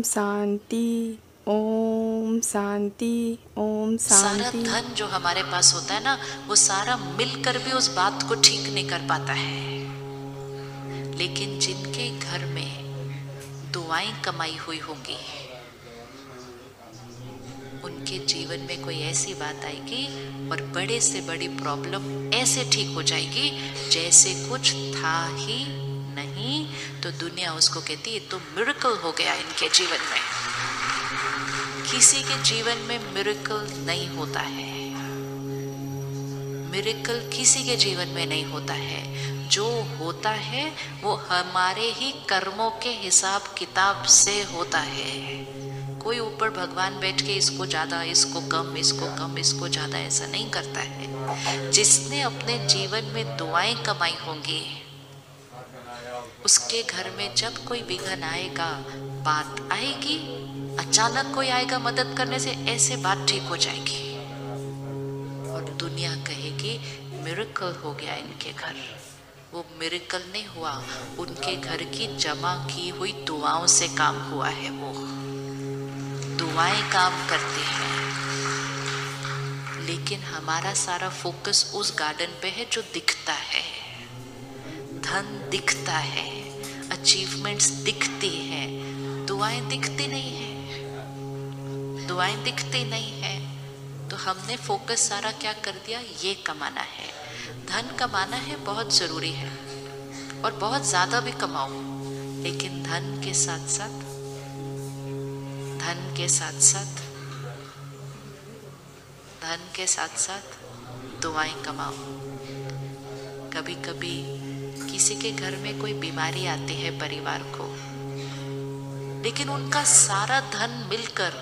शांति, ओम शांति, ओम सारा शांति। धन जो हमारे पास होता है ना, वो सारा मिलकर भी उस बात को ठीक नहीं कर पाता है। लेकिन जिनके घर में दुआएं कमाई हुई होंगी, उनके जीवन में कोई ऐसी बात आएगी और बड़े से बड़ी प्रॉब्लम ऐसे ठीक हो जाएगी जैसे कुछ था ही नहीं। तो दुनिया उसको कहती है ये तो मिरेकल हो गया इनके जीवन में। किसी के जीवन में मिरेकल नहीं होता है। मिरेकल किसी के जीवन में नहीं होता है। जो होता है वो हमारे ही कर्मों के हिसाब किताब से होता है। कोई ऊपर भगवान बैठ के इसको ज्यादा, इसको कम, इसको कम, इसको ज्यादा ऐसा नहीं करता है। जिसने अपने जीवन में दुआएं कमाई होंगी, उसके घर में जब कोई विघ्न आएगा, बात आएगी, अचानक कोई आएगा मदद करने से, ऐसे बात ठीक हो जाएगी और दुनिया कहेगी मिरेकल हो गया इनके घर। वो मिरेकल नहीं हुआ, उनके घर की जमा की हुई दुआओं से काम हुआ है। वो दुआएं काम करती हैं। लेकिन हमारा सारा फोकस उस गार्डन पे है जो दिखता है। धन दिखता है, अचीवमेंट्स दिखती हैं, दुआएं दिखती नहीं है। दुआएं दिखती नहीं है तो हमने फोकस सारा क्या कर दिया, ये कमाना है। धन कमाना है बहुत जरूरी है और बहुत ज्यादा भी कमाओ, लेकिन धन के साथ साथ, धन के साथ साथ, धन के साथ साथ दुआएं कमाओ। कभी कभी किसी के घर में कोई बीमारी आती है परिवार को, लेकिन उनका सारा धन मिलकर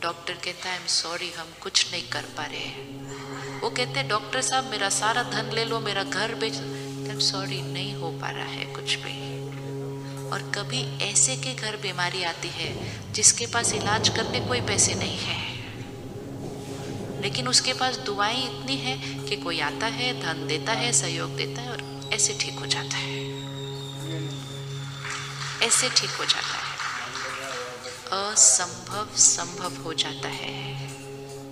डॉक्टर कहता है आई एम सॉरी हम कुछ नहीं कर पा रहे हैं। वो कहते हैं डॉक्टर साहब मेरा सारा धन ले लो, मेरा घर बेच दो। आई एम सॉरी नहीं हो पा रहा है कुछ भी। और कभी ऐसे के घर बीमारी आती है जिसके पास इलाज करने कोई पैसे नहीं है, लेकिन उसके पास दुआएं इतनी है कि कोई आता है, धन देता है, सहयोग देता है और ऐसे ठीक हो जाता है। ऐसे ठीक हो जाता है। असंभव संभव हो जाता है।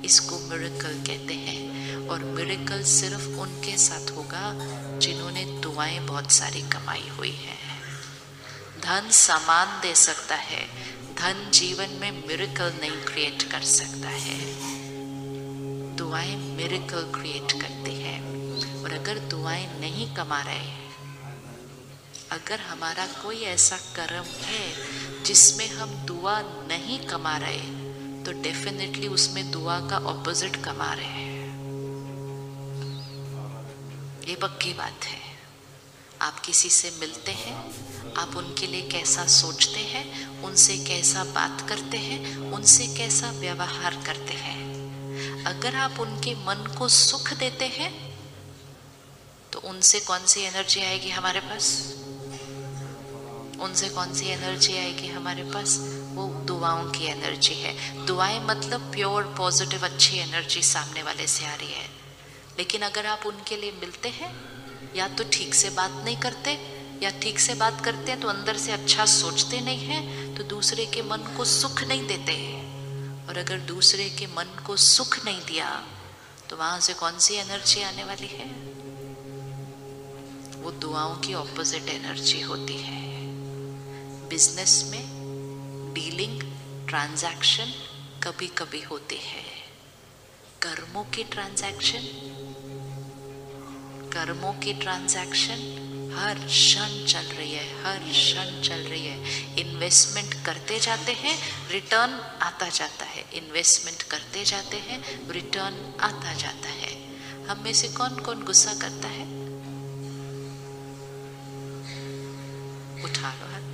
इसको मिरेकल कहते हैं। और मिरेकल सिर्फ उनके साथ होगा जिन्होंने दुआएं बहुत सारी कमाई हुई है। धन सामान दे सकता है, धन जीवन में मिरेकल नहीं क्रिएट कर सकता है। दुआएं मिरेकल क्रिएट करती है। और अगर दुआएं नहीं कमा रहे, अगर हमारा कोई ऐसा कर्म है जिसमें हम दुआ नहीं कमा रहे, तो डेफिनेटली उसमें दुआ का ऑपोजिट कमा रहे हैं। ये पक्की बात है। आप किसी से मिलते हैं, आप उनके लिए कैसा सोचते हैं, उनसे कैसा बात करते हैं, उनसे कैसा व्यवहार करते हैं। अगर आप उनके मन को सुख देते हैं तो उनसे कौन सी एनर्जी आएगी हमारे पास? उनसे कौन सी एनर्जी आएगी हमारे पास? वो दुआओं की एनर्जी है। दुआएं मतलब प्योर पॉजिटिव अच्छी एनर्जी सामने वाले से आ रही है। लेकिन अगर आप उनके लिए मिलते हैं, या तो ठीक से बात नहीं करते, या ठीक से बात करते हैं तो अंदर से अच्छा सोचते नहीं हैं, तो दूसरे के मन को सुख नहीं देते। और अगर दूसरे के मन को सुख नहीं दिया तो वहां से कौन सी एनर्जी आने वाली है? वो दुआओं की ऑपोजिट एनर्जी होती है। बिजनेस में डीलिंग, ट्रांजैक्शन कभी कभी होती है। कर्मों की ट्रांजैक्शन, कर्मों की ट्रांजैक्शन हर क्षण चल रही है, हर क्षण चल रही है। इन्वेस्टमेंट करते जाते हैं, रिटर्न आता जाता है। इन्वेस्टमेंट करते जाते हैं, रिटर्न आता जाता है। हम में से कौन कौन गुस्सा करता है? उठा लो हाथ।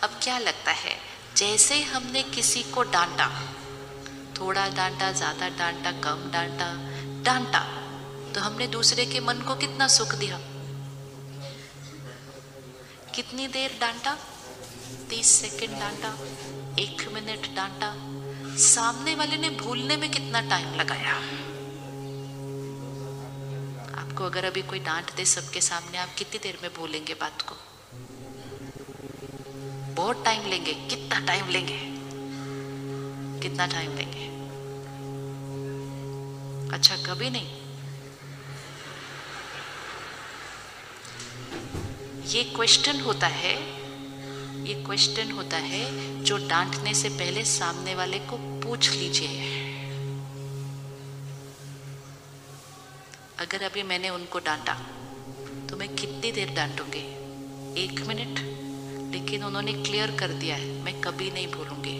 अब क्या लगता है, जैसे ही हमने किसी को डांटा, थोड़ा डांटा, ज्यादा डांटा, कम डांटा, डांटा, तो हमने दूसरे के मन को कितना सुख दिया? कितनी देर डांटा? 30 सेकंड डांटा, 1 मिनट डांटा। सामने वाले ने भूलने में कितना टाइम लगाया? आपको अगर अभी कोई डांट दे सबके सामने, आप कितनी देर में भूलेंगे बात को? बहुत टाइम लेंगे। कितना टाइम लेंगे? कितना टाइम लेंगे? अच्छा, कभी नहीं। ये क्वेश्चन होता है जो डांटने से पहले सामने वाले को पूछ लीजिए। अगर अभी मैंने उनको डांटा तो मैं कितनी देर डांटूंगी? 1 मिनट। लेकिन उन्होंने क्लियर कर दिया है, मैं कभी नहीं भूलूंगी।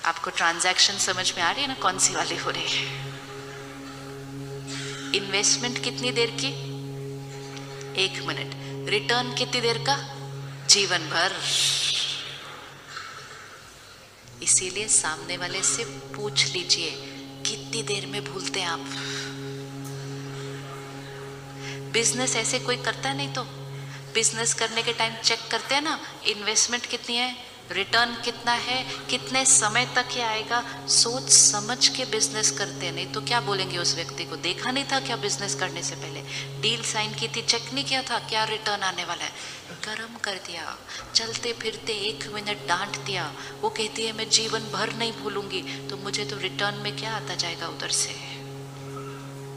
आपको ट्रांजैक्शन समझ में आ रही है ना, कौन सी वाली हो रही है? इन्वेस्टमेंट कितनी देर की? 1 मिनट। रिटर्न कितनी देर का? जीवन भर। इसीलिए सामने वाले से पूछ लीजिए, कितनी देर में भूलते हैं आप? बिजनेस ऐसे कोई करता नहीं तो बिजनेस करने के टाइम चेक करते हैं ना, इन्वेस्टमेंट कितनी है, रिटर्न कितना है, कितने समय तक ये आएगा, सोच समझ के बिजनेस करते हैं। नहीं तो क्या बोलेंगे उस व्यक्ति को? देखा नहीं था क्या बिजनेस करने से पहले? डील साइन की थी, चेक नहीं किया था क्या रिटर्न आने वाला है? गरम कर दिया, चलते फिरते 1 मिनट डांट दिया। वो कहती है मैं जीवन भर नहीं भूलूंगी, तो मुझे तो रिटर्न में क्या आता जाएगा उधर से?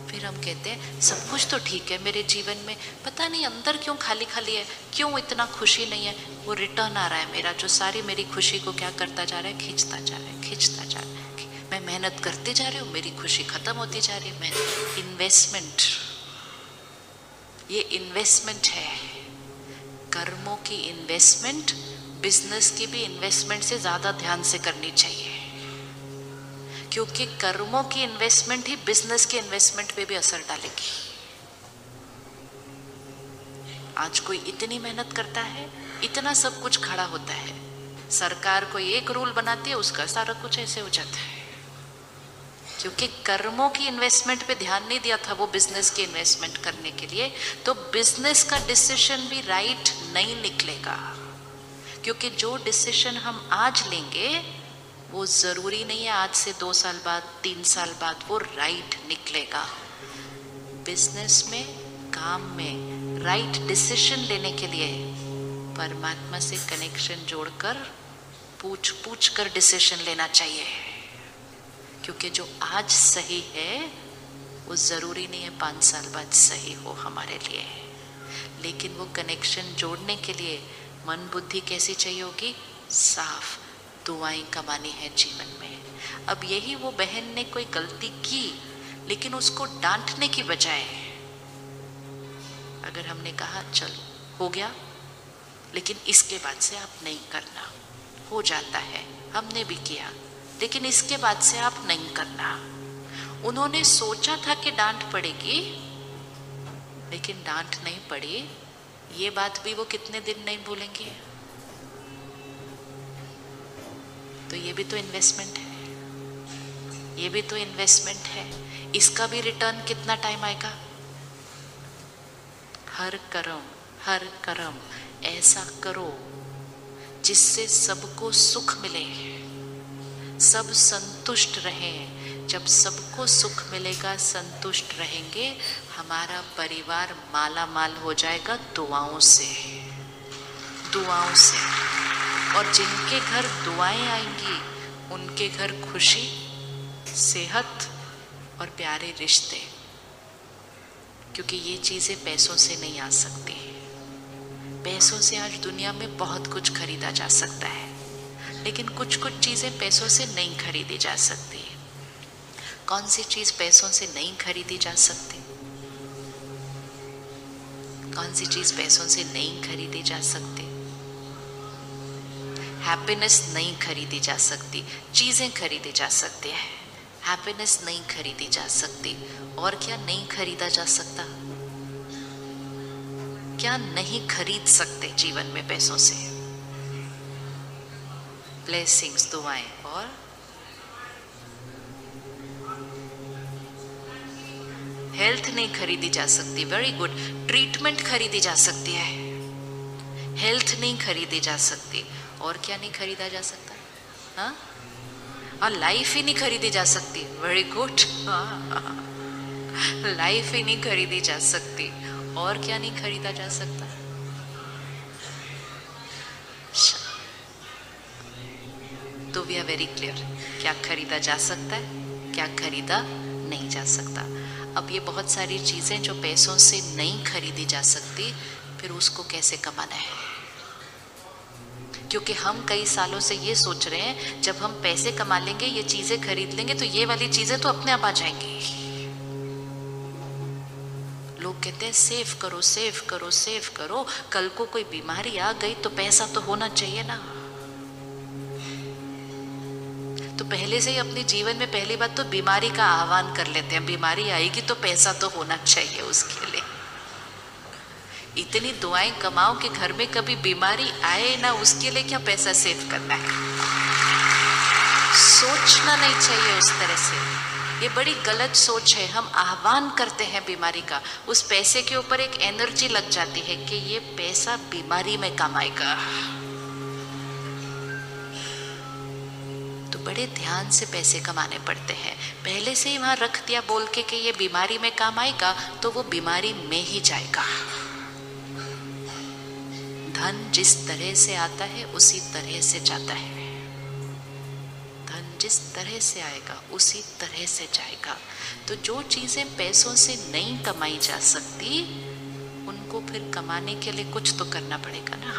फिर हम कहते हैं सब कुछ तो ठीक है मेरे जीवन में, पता नहीं अंदर क्यों खाली खाली है, क्यों इतना खुशी नहीं है। वो रिटर्न आ रहा है मेरा, जो सारी मेरी खुशी को क्या करता जा रहा है? खींचता जा रहा है, खींचता जा रहा है। मैं मेहनत करते जा रही हूँ, मेरी खुशी खत्म होती जा रही है। इन्वेस्टमेंट, ये इन्वेस्टमेंट है। कर्मों की इन्वेस्टमेंट बिजनेस की भी इन्वेस्टमेंट से ज्यादा ध्यान से करनी चाहिए, क्योंकि कर्मों की इन्वेस्टमेंट ही बिजनेस के इन्वेस्टमेंट पे भी असर डालेगी। आज कोई इतनी मेहनत करता है, इतना सब कुछ खड़ा होता है, सरकार कोई एक रूल बनाती है, उसका सारा कुछ ऐसे हो जाता है, क्योंकि कर्मों की इन्वेस्टमेंट पे ध्यान नहीं दिया था वो बिजनेस की इन्वेस्टमेंट करने के लिए। तो बिजनेस का डिसीजन भी राइट नहीं निकलेगा, क्योंकि जो डिसीजन हम आज लेंगे वो जरूरी नहीं है आज से 2 साल बाद, 3 साल बाद वो राइट निकलेगा। बिजनेस में, काम में राइट डिसीजन लेने के लिए परमात्मा से कनेक्शन जोड़कर पूछ कर डिसीजन लेना चाहिए, क्योंकि जो आज सही है वो जरूरी नहीं है 5 साल बाद सही हो हमारे लिए। लेकिन वो कनेक्शन जोड़ने के लिए मन बुद्धि कैसी चाहिए होगी? साफ। दुआएं कमानी है जीवन में। अब यही वो बहन ने कोई गलती की, लेकिन उसको डांटने की बजाय अगर हमने कहा चलो हो गया, लेकिन इसके बाद से आप नहीं करना, हो जाता है, हमने भी किया, लेकिन इसके बाद से आप नहीं करना। उन्होंने सोचा था कि डांट पड़ेगी, लेकिन डांट नहीं पड़ी। ये बात भी वो कितने दिन नहीं भूलेंगे। तो ये भी तो इन्वेस्टमेंट है, ये भी तो इन्वेस्टमेंट है। इसका भी रिटर्न कितना टाइम आएगा? हर कर्म ऐसा करो जिससे सबको सुख मिले, सब संतुष्ट रहें। जब सबको सुख मिलेगा, संतुष्ट रहेंगे, हमारा परिवार माला माल हो जाएगा दुआओं से, दुआओं से। और जिनके घर दुआएं आएंगी उनके घर खुशी, सेहत और प्यारे रिश्ते, क्योंकि ये चीजें पैसों से नहीं आ सकती। पैसों से आज दुनिया में बहुत कुछ खरीदा जा सकता है, लेकिन कुछ कुछ चीजें पैसों से नहीं खरीदी जा सकती। कौन सी चीज पैसों से नहीं खरीदी जा सकती? कौन सी चीज पैसों से नहीं खरीदी जा सकती? हैप्पीनेस नहीं खरीदी जा सकती, चीजें खरीदी जा सकती है, हैप्पीनेस नहीं खरीदी जा सकती। और क्या नहीं खरीदा जा सकता? क्या नहीं खरीद सकते जीवन में पैसों से? ब्लेसिंग्स, दुआएं। और हेल्थ नहीं खरीदी जा सकती, वेरी गुड। ट्रीटमेंट खरीदी जा सकती है, हेल्थ नहीं खरीदी जा सकती। और क्या नहीं खरीदा जा सकता? हाँ, और लाइफ ही नहीं खरीदी जा सकती, वेरी गुड। लाइफ ही नहीं खरीदी जा सकती। और क्या नहीं खरीदा जा सकता? तो वी आर वेरी क्लियर, क्या खरीदा जा सकता है, क्या खरीदा नहीं जा सकता। अब ये बहुत सारी चीजें जो पैसों से नहीं खरीदी जा सकती, फिर उसको कैसे कमाना है? क्योंकि हम कई सालों से ये सोच रहे हैं जब हम पैसे कमा लेंगे, ये चीजें खरीद लेंगे, तो ये वाली चीजें तो अपने आप आ जाएंगी। लोग कहते हैं सेव करो सेव करो सेव करो, कल को कोई बीमारी आ गई तो पैसा तो होना चाहिए ना। तो पहले से ही अपने जीवन में पहली बात तो बीमारी का आह्वान कर लेते हैं, बीमारी आएगी तो पैसा तो होना चाहिए उसके लिए। इतनी दुआएं कमाओ कि घर में कभी बीमारी आए ना, उसके लिए क्या पैसा सेव करना है? सोचना नहीं चाहिए उस तरह से, ये बड़ी गलत सोच है। हम आह्वान करते हैं बीमारी का, उस पैसे के ऊपर एक एनर्जी लग जाती है कि ये पैसा बीमारी में काम आएगा। तो बड़े ध्यान से पैसे कमाने पड़ते हैं। पहले से ही वहां रख दिया बोल के कि ये बीमारी में काम आएगा, तो वो बीमारी में ही जाएगा। धन जिस तरह से आता है उसी तरह से जाता है। धन जिस तरह से आएगा उसी तरह से जाएगा। तो जो चीजें पैसों से नहीं कमाई जा सकती, उनको फिर कमाने के लिए कुछ तो करना पड़ेगा ना।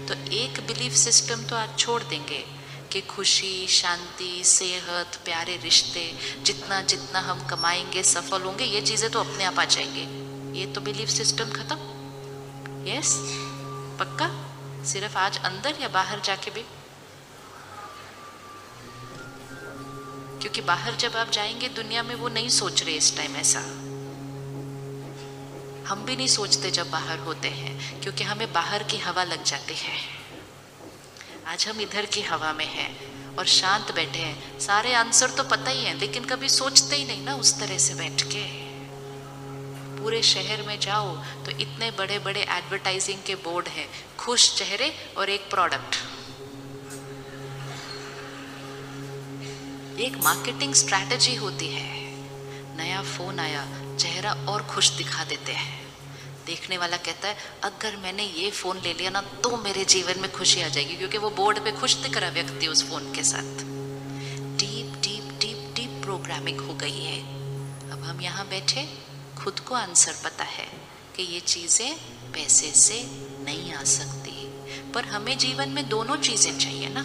तो एक बिलीफ सिस्टम तो आज छोड़ देंगे कि खुशी, शांति, सेहत, प्यारे रिश्ते, जितना जितना हम कमाएंगे सफल होंगे, ये चीजें तो अपने आप आ जाएंगे। ये तो बिलीफ सिस्टम खत्म। यस, पक्का? सिर्फ आज अंदर या बाहर जाके भी? क्योंकि बाहर जब आप जाएंगे दुनिया में, वो नहीं सोच रहे इस टाइम ऐसा। हम भी नहीं सोचते जब बाहर होते हैं, क्योंकि हमें बाहर की हवा लग जाती है। आज हम इधर की हवा में हैं और शांत बैठे हैं। सारे आंसर तो पता ही है, लेकिन कभी सोचते ही नहीं ना उस तरह से बैठ के। पूरे शहर में जाओ तो इतने बड़े बड़े एडवर्टाइजिंग के बोर्ड हैं, खुश चेहरे और एक प्रोडक्ट। एक मार्केटिंग स्ट्रैटेजी होती है। नया फोन आया, चेहरा और खुश दिखा देते हैं। देखने वाला कहता है अगर मैंने ये फोन ले लिया ना तो मेरे जीवन में खुशी आ जाएगी, क्योंकि वो बोर्ड पे खुश दिख रहा व्यक्ति उस फोन के साथ। Deep deep deep deep programming हो गई है। अब हम यहाँ बैठे, खुद को आंसर पता है कि ये चीजें पैसे से नहीं आ सकती, पर हमें जीवन में दोनों चीजें चाहिए ना।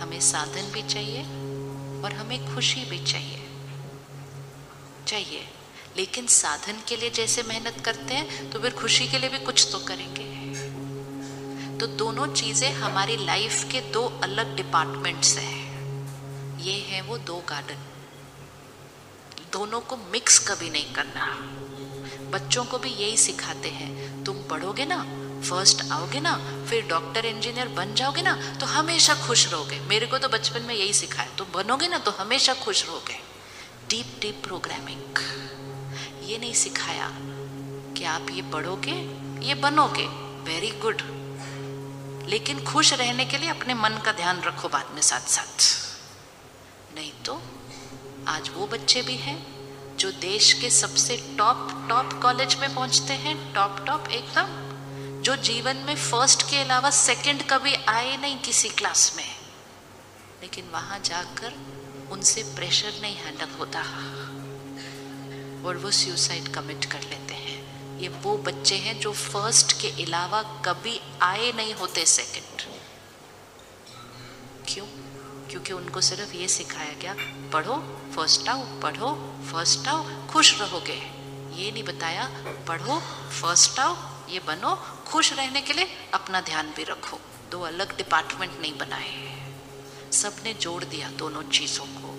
हमें साधन भी चाहिए और हमें खुशी भी चाहिए। लेकिन साधन के लिए जैसे मेहनत करते हैं, तो फिर खुशी के लिए भी कुछ तो करेंगे। तो दोनों चीजें हमारी लाइफ के दो अलग डिपार्टमेंट्स हैं। ये हैं वो दो गार्डन, दोनों को मिक्स कभी नहीं करना। बच्चों को भी यही सिखाते हैं, तुम पढ़ोगे ना, फर्स्ट आओगे ना, फिर डॉक्टर इंजीनियर बन जाओगे ना, तो हमेशा खुश रहोगे। मेरे को तो बचपन में यही सिखाया, तुम बनोगे ना तो हमेशा खुश रहोगे। Deep deep programming. ये नहीं सिखाया कि आप ये पढ़ोगे, ये बनोगे, वेरी गुड, लेकिन खुश रहने के लिए अपने मन का ध्यान रखो बाद में साथ साथ। नहीं तो आज वो बच्चे भी हैं जो देश के सबसे टॉप कॉलेज में पहुंचते हैं, टॉप एकदम, जो जीवन में फर्स्ट के अलावा सेकंड कभी आए नहीं किसी क्लास में, लेकिन वहां जाकर उनसे प्रेशर नहीं हैंडल होता और वो सुसाइड कमिट कर लेते हैं। ये वो बच्चे हैं जो फर्स्ट के अलावा कभी आए नहीं होते सेकंड। क्यों? क्योंकि उनको सिर्फ ये सिखाया गया, पढ़ो फर्स्ट आओ, पढ़ो फर्स्ट आओ, खुश रहोगे। ये नहीं बताया पढ़ो फर्स्ट आओ, ये बनो, खुश रहने के लिए अपना ध्यान भी रखो। दो अलग डिपार्टमेंट नहीं बनाए, सबने जोड़ दिया दोनों चीज़ों को।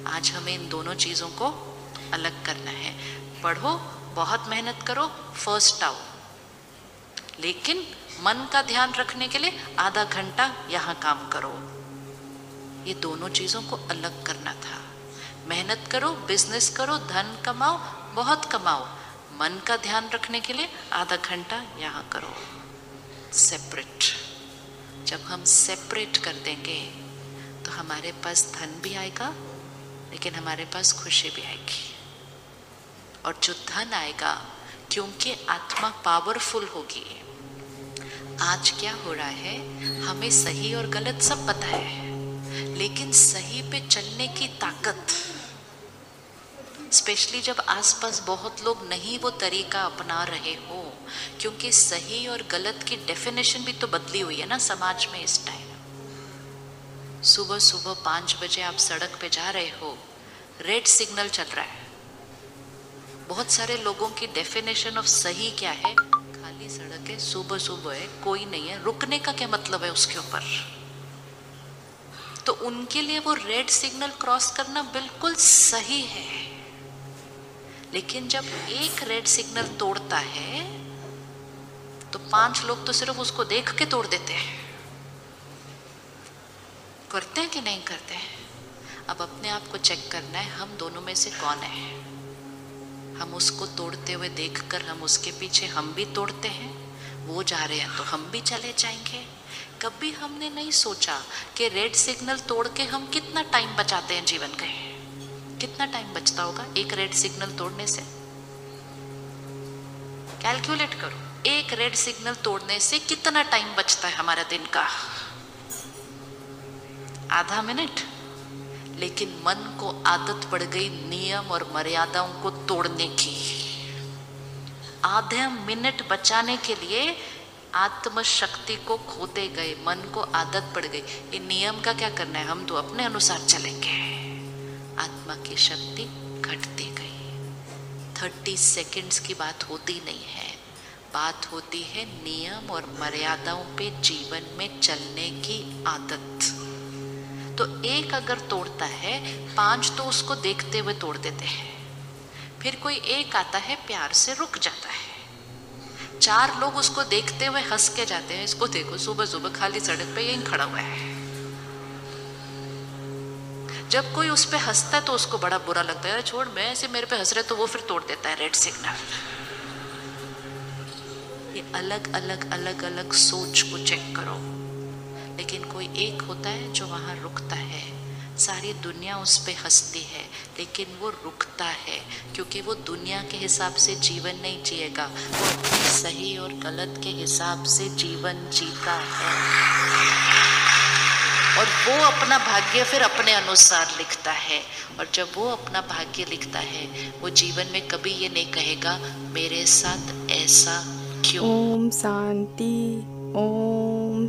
आज हमें इन दोनों चीज़ों को अलग करना है। पढ़ो, बहुत मेहनत करो, फर्स्ट आओ, लेकिन मन का ध्यान रखने के लिए आधा घंटा यहाँ काम करो। ये दोनों चीज़ों को अलग करना था। मेहनत करो, बिजनेस करो, धन कमाओ, बहुत कमाओ, मन का ध्यान रखने के लिए आधा घंटा यहाँ करो। सेपरेट। जब हम सेपरेट कर देंगे तो हमारे पास धन भी आएगा, लेकिन हमारे पास खुशी भी आएगी। और जो धन आएगा, क्योंकि आत्मा पावरफुल होगी। आज क्या हो रहा है, हमें सही और गलत सब पता है, लेकिन सही पे चलने की ताकत, स्पेशली जब आसपास बहुत लोग नहीं वो तरीका अपना रहे हो, क्योंकि सही और गलत की डेफिनेशन भी तो बदली हुई है ना समाज में इस टाइम। सुबह सुबह 5 बजे आप सड़क पे जा रहे हो, रेड सिग्नल चल रहा है। बहुत सारे लोगों की डेफिनेशन ऑफ सही क्या है, खाली सड़क है, सुबह सुबह है, कोई नहीं है, रुकने का क्या मतलब है उसके ऊपर। तो उनके लिए वो रेड सिग्नल क्रॉस करना बिल्कुल सही है। लेकिन जब एक रेड सिग्नल तोड़ता है तो 5 लोग तो सिर्फ उसको देख के तोड़ देते हैं। करते हैं कि नहीं करते हैं? अब अपने आप को चेक करना है, हम दोनों में से कौन है। हम उसको तोड़ते हुए देखकर हम उसके पीछे हम भी तोड़ते हैं, वो जा रहे हैं तो हम भी चले जाएंगे। कभी हमने नहीं सोचा कि रेड सिग्नल तोड़ के हम कितना टाइम बचाते हैं जीवन का। कितना टाइम बचता होगा एक रेड सिग्नल तोड़ने से? कैलकुलेट करो, एक रेड सिग्नल तोड़ने से कितना टाइम बचता है हमारा दिन का? आधा मिनट। लेकिन मन को आदत पड़ गई नियम और मर्यादाओं को तोड़ने की। आधे मिनट बचाने के लिए आत्मशक्ति को खोते गए, मन को आदत पड़ गई, ये नियम का क्या करना है, हम तो अपने अनुसार चलेंगे। आत्मा की शक्ति घटती गई। 30 सेकंड्स की बात होती नहीं है, बात होती है नियम और मर्यादाओं पे जीवन में चलने की आदत। तो एक अगर तोड़ता है, 5 तो उसको देखते हुए तोड़ देते हैं। फिर कोई एक आता है, प्यार से रुक जाता है। 4 लोग उसको देखते हुए हंस के जाते हैं, इसको देखो सुबह सुबह खाली सड़क पे यहीं खड़ा हुआ है। जब कोई उस पे हंसता है तो उसको बड़ा बुरा लगता है, छोड़, मैं ऐसे मेरे पे हंस रहे, तो वो फिर तोड़ देता है रेड सिग्नल। ये अलग अलग अलग अलग सोच को चेक करो। लेकिन कोई एक होता है जो वहां रुकता है, सारी दुनिया उस पे हंसती है, लेकिन वो रुकता है क्योंकि वो दुनिया के हिसाब से जीवन नहीं जिएगा, वो अपने सही और गलत के हिसाब से जीवन जीता है। और वो अपना भाग्य फिर अपने अनुसार लिखता है। और जब वो अपना भाग्य लिखता है, वो जीवन में कभी ये नहीं कहेगा मेरे साथ ऐसा क्यों। ओम शांति। ओम